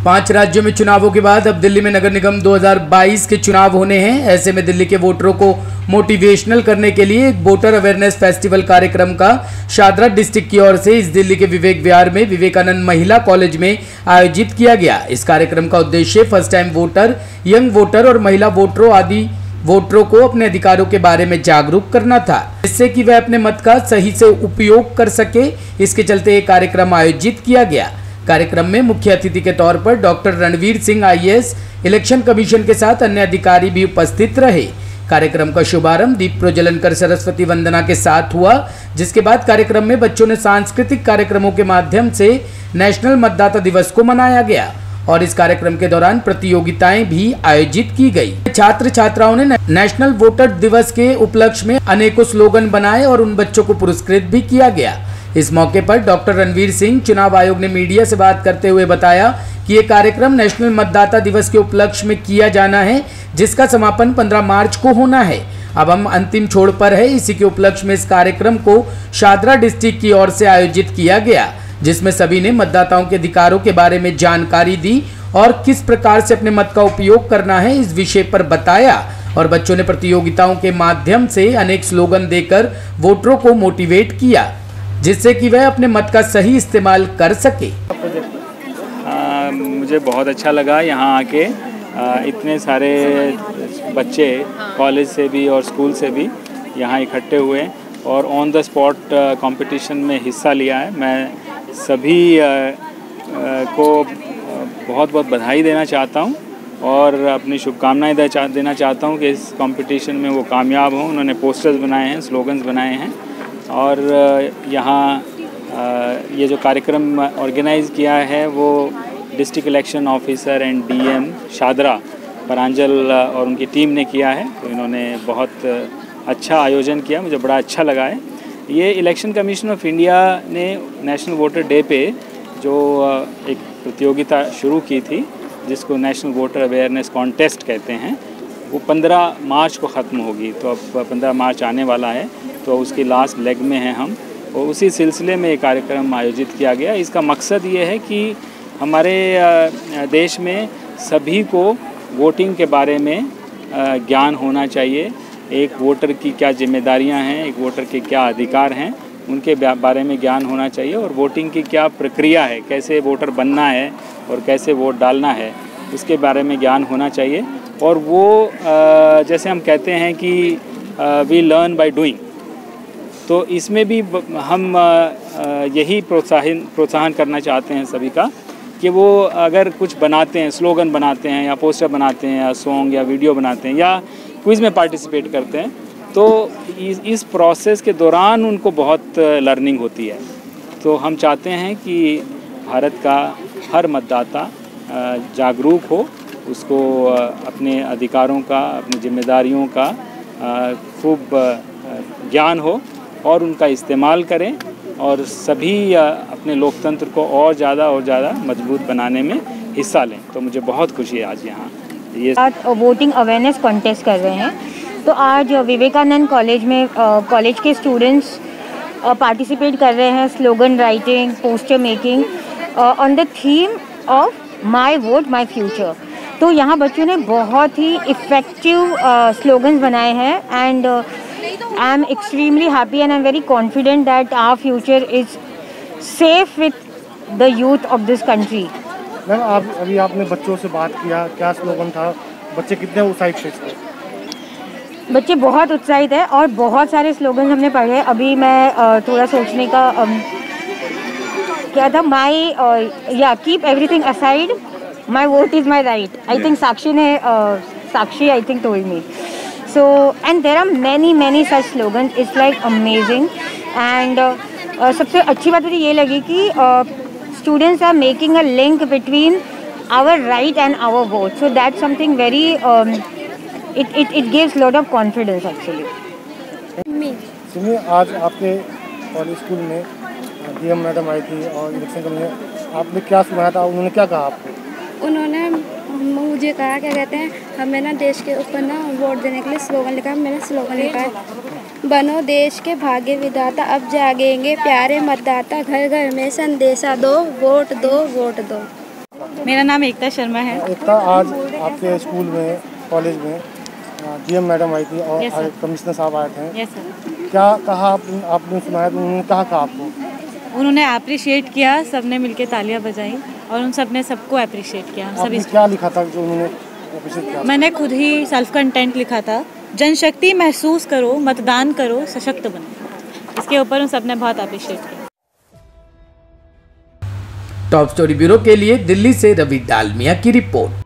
5 राज्यों में चुनावों के बाद अब दिल्ली में नगर निगम 2022 के चुनाव होने हैं। ऐसे में दिल्ली के वोटरों को मोटिवेशनल करने के लिए एक वोटर अवेयरनेस फेस्टिवल कार्यक्रम का शादरा डिस्ट्रिक्ट की ओर से इस दिल्ली के विवेक विहार में विवेकानंद महिला कॉलेज में आयोजित किया गया। इस कार्यक्रम का उद्देश्य first time voter, young voter और महिला वोटरों आदि वोटरों को अपने अधिकारों के बारे में जागरूक करना था, जिससे कि वह अपने मत का सही से उपयोग कर सके। इसके चलते एक कार्यक्रम आयोजित किया गया। कार्यक्रम में मुख्य अतिथि के तौर पर doctor Ranveer Singh IAS, election commission के साथ अन्य अधिकारी भी उपस्थित रहे। कार्यक्रम का शुभारंभ दीप प्रज्वलन कर सरस्वती वंदना के साथ हुआ, जिसके बाद कार्यक्रम में बच्चों ने सांस्कृतिक कार्यक्रमों के माध्यम से नेशनल मतदाता दिवस को मनाया गया और इस कार्यक्रम के दौरान प्रतियोगिताएं भी आयोजित की गई। छात्र छात्राओं ने नेशनल वोटर दिवस के उपलक्ष्य में अनेकों स्लोगन बनाए और उन बच्चों को पुरस्कृत भी किया गया। इस मौके पर डॉक्टर रणवीर सिंह, चुनाव आयोग ने मीडिया से बात करते हुए बताया कि ये कार्यक्रम नेशनल मतदाता दिवस के उपलक्ष्य में किया जाना है, जिसका समापन 15 मार्च को होना है। अब हम अंतिम छोड़ पर है। इसी के उपलक्ष्य में इस कार्यक्रम को शादरा डिस्ट्रिक्ट की ओर से आयोजित किया गया, जिसमें सभी ने मतदाताओं के अधिकारों के बारे में जानकारी दी और किस प्रकार से अपने मत का उपयोग करना है इस विषय पर बताया। और बच्चों ने प्रतियोगिताओं के माध्यम से अनेक स्लोगन देकर वोटरों को मोटिवेट किया, जिससे कि वह अपने मत का सही इस्तेमाल कर सके। मुझे बहुत अच्छा लगा यहाँ आके। इतने सारे बच्चे कॉलेज से भी और स्कूल से भी यहाँ इकट्ठे हुए और ऑन द स्पॉट कंपटीशन में हिस्सा लिया है। मैं सभी को बहुत बहुत बधाई देना चाहता हूँ और अपनी शुभकामनाएं देना चाहता हूँ कि इस कंपटीशन में वो कामयाब हों। उन्होंने पोस्टर्स बनाए हैं, स्लोगन्स बनाए हैं और यहाँ ये जो कार्यक्रम ऑर्गेनाइज़ किया है वो district election officer and DM Shahdara Pranjal और उनकी टीम ने किया है। तो इन्होंने बहुत अच्छा आयोजन किया, मुझे बड़ा अच्छा लगा है। ये इलेक्शन कमीशन ऑफ इंडिया ने नेशनल वोटर डे पे जो एक प्रतियोगिता शुरू की थी, जिसको नेशनल वोटर अवेयरनेस कॉन्टेस्ट कहते हैं, वो 15 मार्च को ख़त्म होगी। तो अब 15 मार्च आने वाला है, तो उसकी लास्ट लेग में हैं हम और उसी सिलसिले में ये कार्यक्रम आयोजित किया गया। इसका मकसद ये है कि हमारे देश में सभी को वोटिंग के बारे में ज्ञान होना चाहिए। एक वोटर की क्या जिम्मेदारियां हैं, एक वोटर के क्या अधिकार हैं, उनके बारे में ज्ञान होना चाहिए और वोटिंग की क्या प्रक्रिया है, कैसे वोटर बनना है और कैसे वोट डालना है, उसके बारे में ज्ञान होना चाहिए। और वो जैसे हम कहते हैं कि वी लर्न बाय डूइंग, तो इसमें भी हम यही प्रोत्साहन करना चाहते हैं सभी का कि वो अगर कुछ बनाते हैं, स्लोगन बनाते हैं या पोस्टर बनाते हैं या सॉन्ग या वीडियो बनाते हैं या क्विज़ में पार्टिसिपेट करते हैं, तो इस प्रोसेस के दौरान उनको बहुत लर्निंग होती है। तो हम चाहते हैं कि भारत का हर मतदाता जागरूक हो, उसको अपने अधिकारों का, अपनी जिम्मेदारियों का खूब ज्ञान हो और उनका इस्तेमाल करें और सभी अपने लोकतंत्र को और ज़्यादा मजबूत बनाने में हिस्सा लें। तो मुझे बहुत खुशी है आज यहाँ ये वोटिंग अवेयरनेस कॉन्टेस्ट कर रहे हैं। तो आज विवेकानंद कॉलेज में कॉलेज के स्टूडेंट्स पार्टिसिपेट कर रहे हैं slogan writing, poster making on the theme of my vote my future. तो यहाँ बच्चों ने बहुत ही इफ़ेक्टिव स्लोगन्स बनाए हैं and I am extremely happy and I am very confident that our future is safe with the youth of this country. Ma'am, अभी आपने बच्चों से बात किया, क्या स्लोगन था? बच्चे कितने उत्साहित थे इसमें? बच्चे बहुत उत्साहित है और बहुत सारे स्लोगन हमने पढ़े। अभी मैं थोड़ा सोचने का क्या था, माई या keep everything aside, my vote is my right. I think Sakshi ने Sakshi I think told me so and there are many such slogan. It's like amazing and सबसे अच्छी बात मुझे ये लगी कि students are making a link between our right and our vote, so that's something very it gives lot of confidence actually. सुनिए, आज आपके कॉलेज स्कूल में डीएम मैडम आई थी और इलेक्शन कमीशन, आपने क्या सुनाया था? उन्होंने क्या कहा आपको? उन्होंने मुझे कहा, क्या कहते हैं, हमें ना देश के ऊपर ना वोट देने के लिए स्लोगन लिखा। मैंने स्लोगन लिखा है, बनो देश के भाग्य विधाता, अब जागेंगे प्यारे मतदाता, घर घर में संदेशा दो, वोट दो, वोट दो। आपका? मेरा नाम एकता शर्मा है। एकता, आज आपके स्कूल में, कॉलेज में डीएम मैडम आई थी और Yes, sir. कमिश्नर साहब आए थे। Yes sir. क्या कहा आपने सुनाया तो उन्होंने क्या कहा आपको? उन्होंने अप्रिशिएट किया, सबने मिलके तालियां बजाई और उन सब ने सबको अप्रिशिएट किया। आपने सभी क्या लिखा था जो उन्होंने अप्रिशिएट किया? मैंने खुद ही सेल्फ कंटेंट लिखा था, जनशक्ति महसूस करो, मतदान करो, सशक्त बनो। इसके ऊपर उन सब ने बहुत अप्रिशिएट किया। टॉप स्टोरी ब्यूरो के लिए दिल्ली से रवि डालमिया की रिपोर्ट।